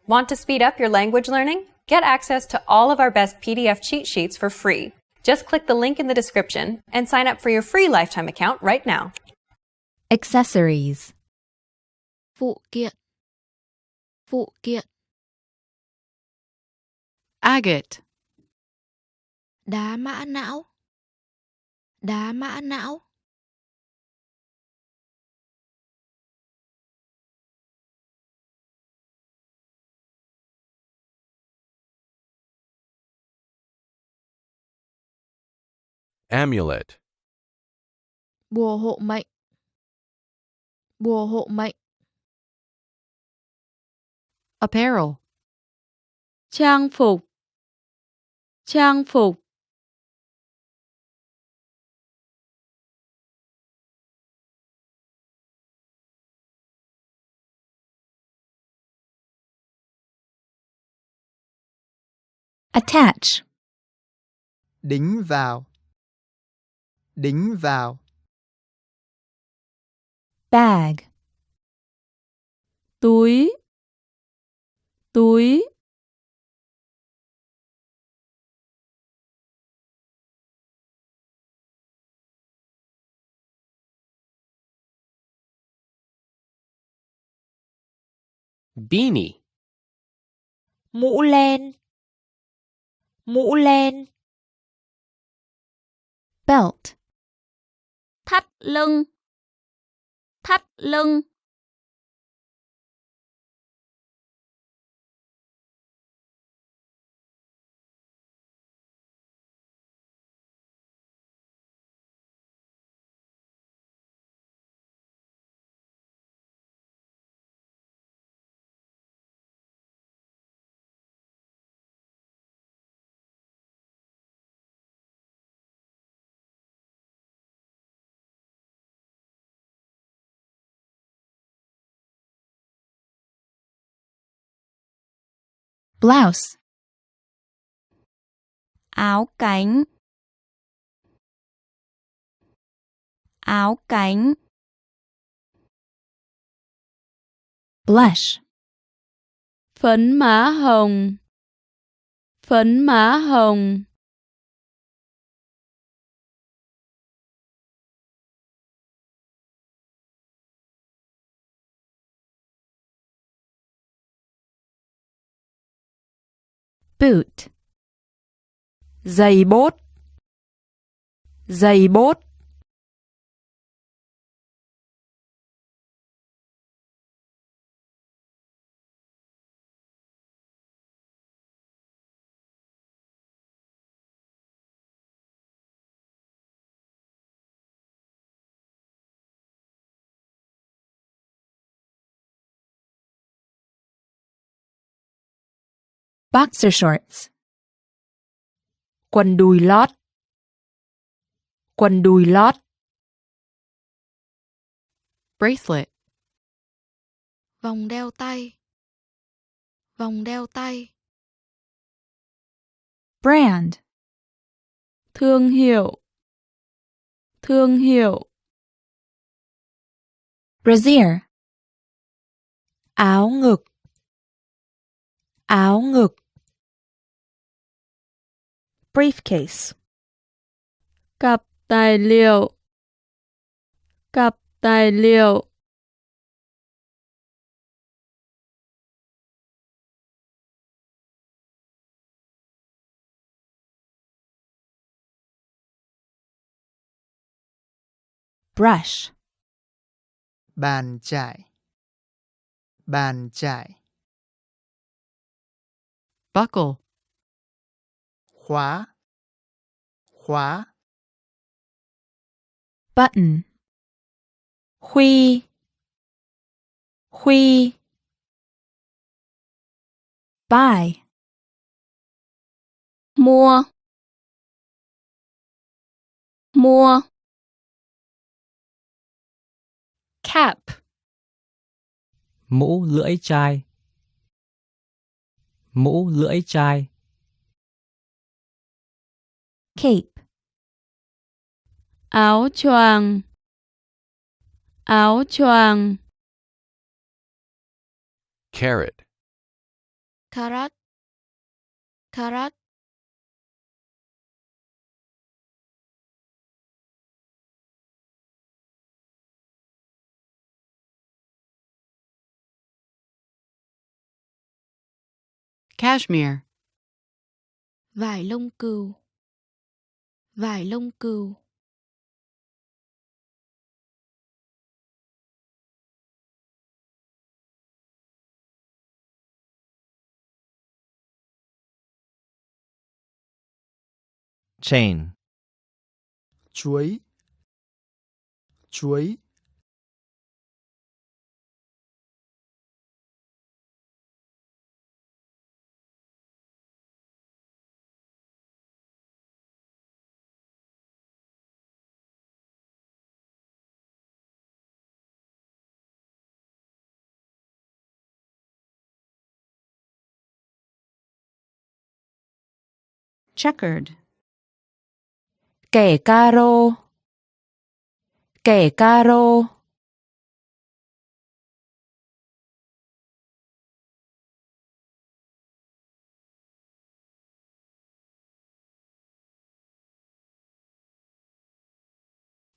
Want to speed up your language learning? Get access to all of our best PDF cheat sheets for free. Just click the link in the description and sign up for your free lifetime account right now. Accessories. Phụ kiện. Phụ kiện. Agate. Đá mã não. Đá mã não. Amulet. Bùa hộ mệnh. Bùa hộ mệnh. Apparel. Trang phục. Trang phục. Attach. Đính vào. Đính vào. Bag. Túi. Túi. Beanie. Mũ len. Mũ len. Belt. Thắt lưng. Thắt lưng. Blouse. Áo cánh. Áo cánh. Blush. Phấn má hồng. Phấn má hồng. Boot. Giày bốt. Giày bốt. Boxer shorts. Quần đùi lót. Quần đùi lót. Bracelet. Vòng đeo tay. Vòng đeo tay. Brand. Thương hiệu. Thương hiệu. Brassiere. Áo ngực. Áo ngực. Briefcase. Cặp tài liệu. Cặp tài liệu. Brush. Bàn chải. Bàn chải. Buckle. Khóa. Khóa. Button. Khuy. Khuy. Buy. Mua. Mua. Cap. Mũ lưỡi chai. Mũ lưỡi chai. Cape. Áo choàng. Áo choàng. Carrot. carrot, carrot, Cashmere. vải lông cừu, vải lông cừu, Chain. chuối, chuối, Checkered. Kẻ caro. Kẻ caro.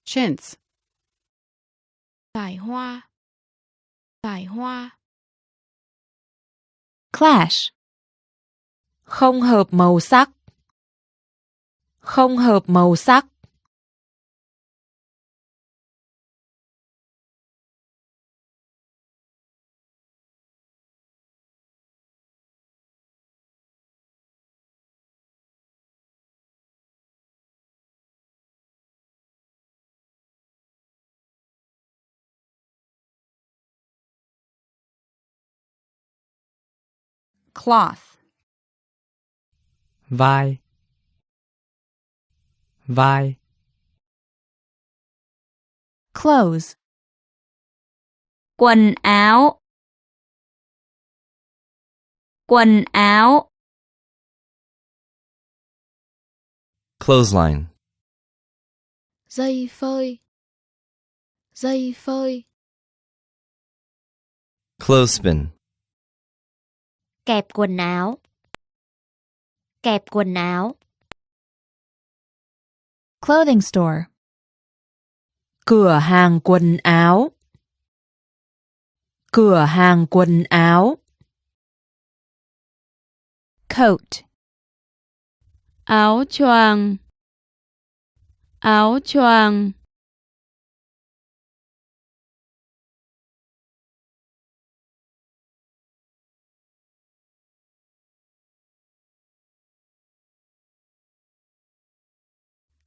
Chintz. vải hoa, vải hoa, Clash. Không hợp màu sắc. Không hợp màu sắc. Cloth. vai, vai, Clothes. quần áo, quần áo, Clothesline. dây phơi, dây phơi, Clothespin. kẹp quần áo, kẹp quần áo, Clothing store. Cửa hàng quần áo. Cửa hàng quần áo. Coat. áo choàng, áo choàng,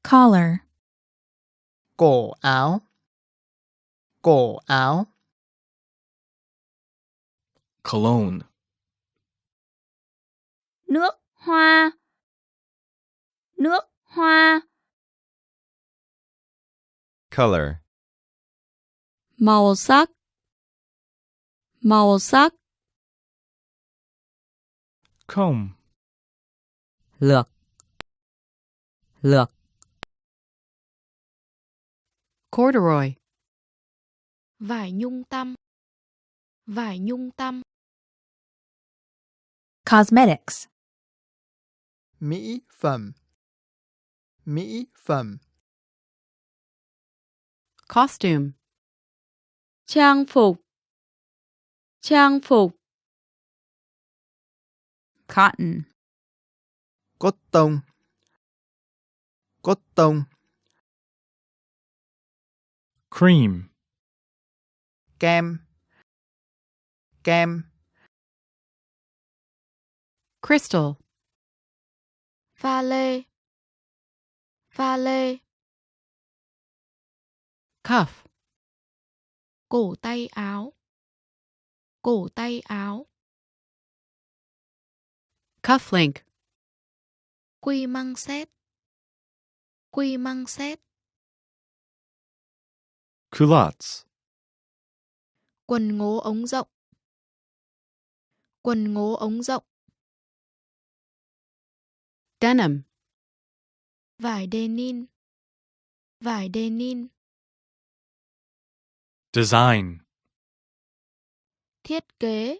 Collar. cổ áo, cổ áo, Cologne. nước hoa, nước hoa, Color. màu sắc, màu sắc, Comb. lược, lược, Corduroy. vải nhung tăm, vải nhung tăm, Cosmetics. mỹ phẩm, mỹ phẩm, Costume. trang phục, trang phục, Cotton. cốt tông, cốt tông, Cream. kem, kem, Crystal. pha lê, pha lê, Cuff. cổ tay áo, cổ tay áo, Cufflink. quy măng xét, quy măng xét, Culottes. quần ngố ống rộng, quần ngố ống rộng, Denim. vải denim, vải denim, Design. thiết kế,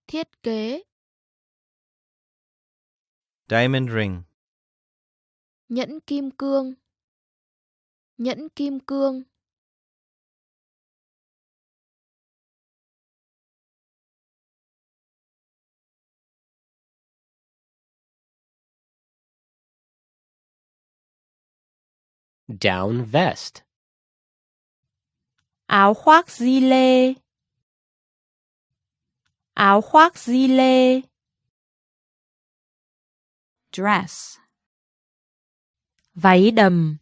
thiết kế, Diamond ring. nhẫn kim cương, nhẫn kim cương, Down vest. áo khoác gi lê, áo khoác gi lê. Dress, váy đầm,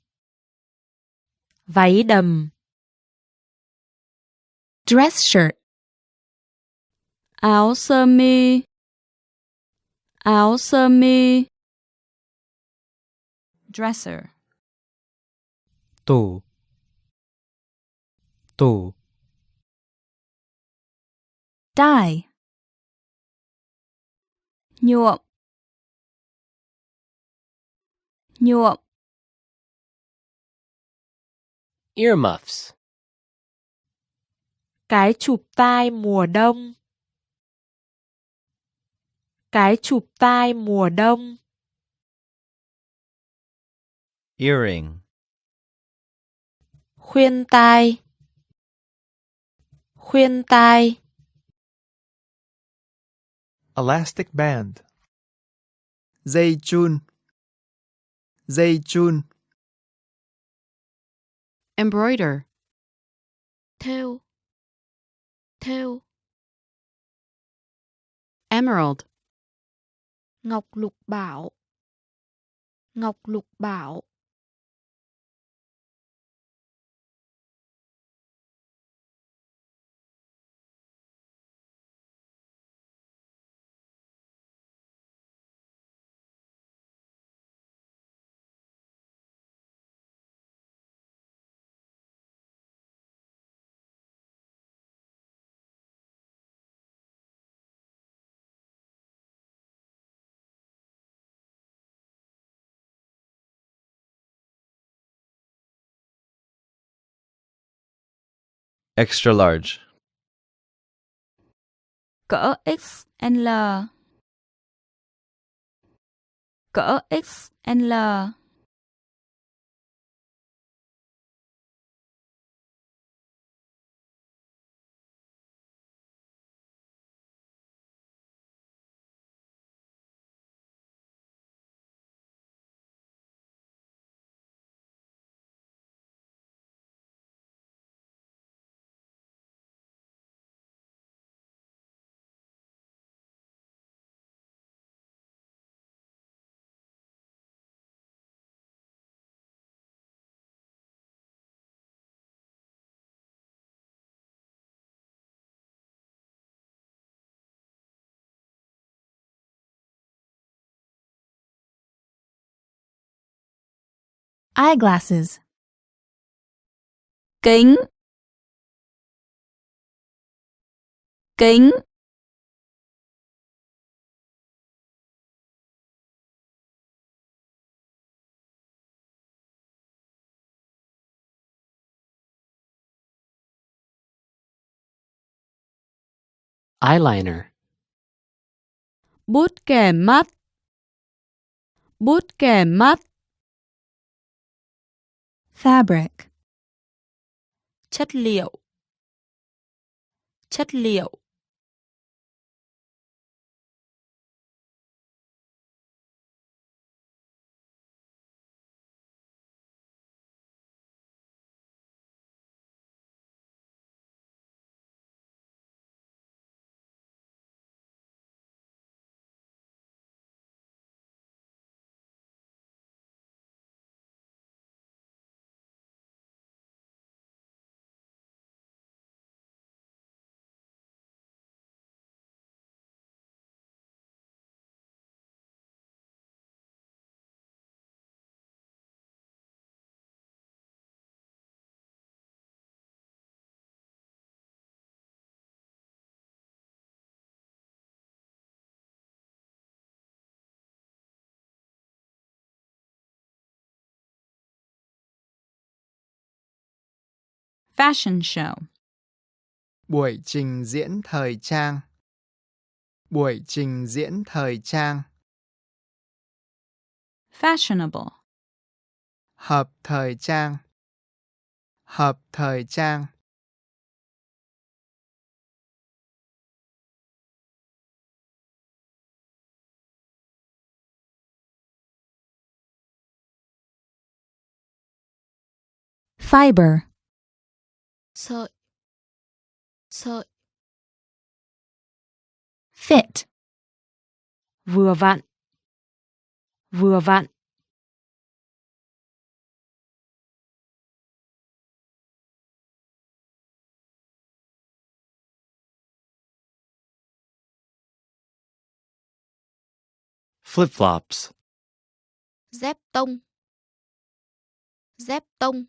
váy đầm. Dress shirt, áo sơ mi, áo sơ mi. Dresser, tủ, tủ. Dye, nhuộm, nhuộm. Earmuffs. Cái chụp tai mùa đông, cái chụp tai mùa đông. Earring. Khuyên tai, khuyên tai. Elastic band. Dây chun. Dây chun. Embroider. thêu, thêu, Emerald. ngọc lục bảo, ngọc lục bảo. Extra large. Cỡ XL, cỡ XL. Eyeglasses, kính, kính. Eyeliner. Bút kẻ mắt, bút kẻ mắt. Fabric, chất liệu, chất liệu. Fashion show, Buổi trình diễn thời trang. Buổi trình diễn thời trang. Fashionable. Hợp thời trang. Hợp thời trang. Fiber. Sợi. Sợi. Fit. Vừa vặn. Vừa vặn. Flip-flops. Dép tông. Dép tông.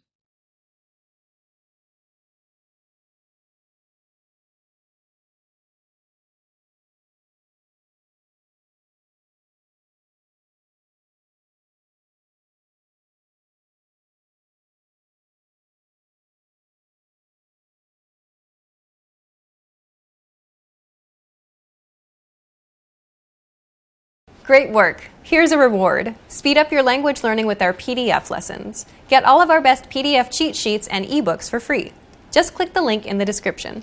Great work! Here's a reward. Speed up your language learning with our PDF lessons. Get all of our best PDF cheat sheets and ebooks for free. Just click the link in the description.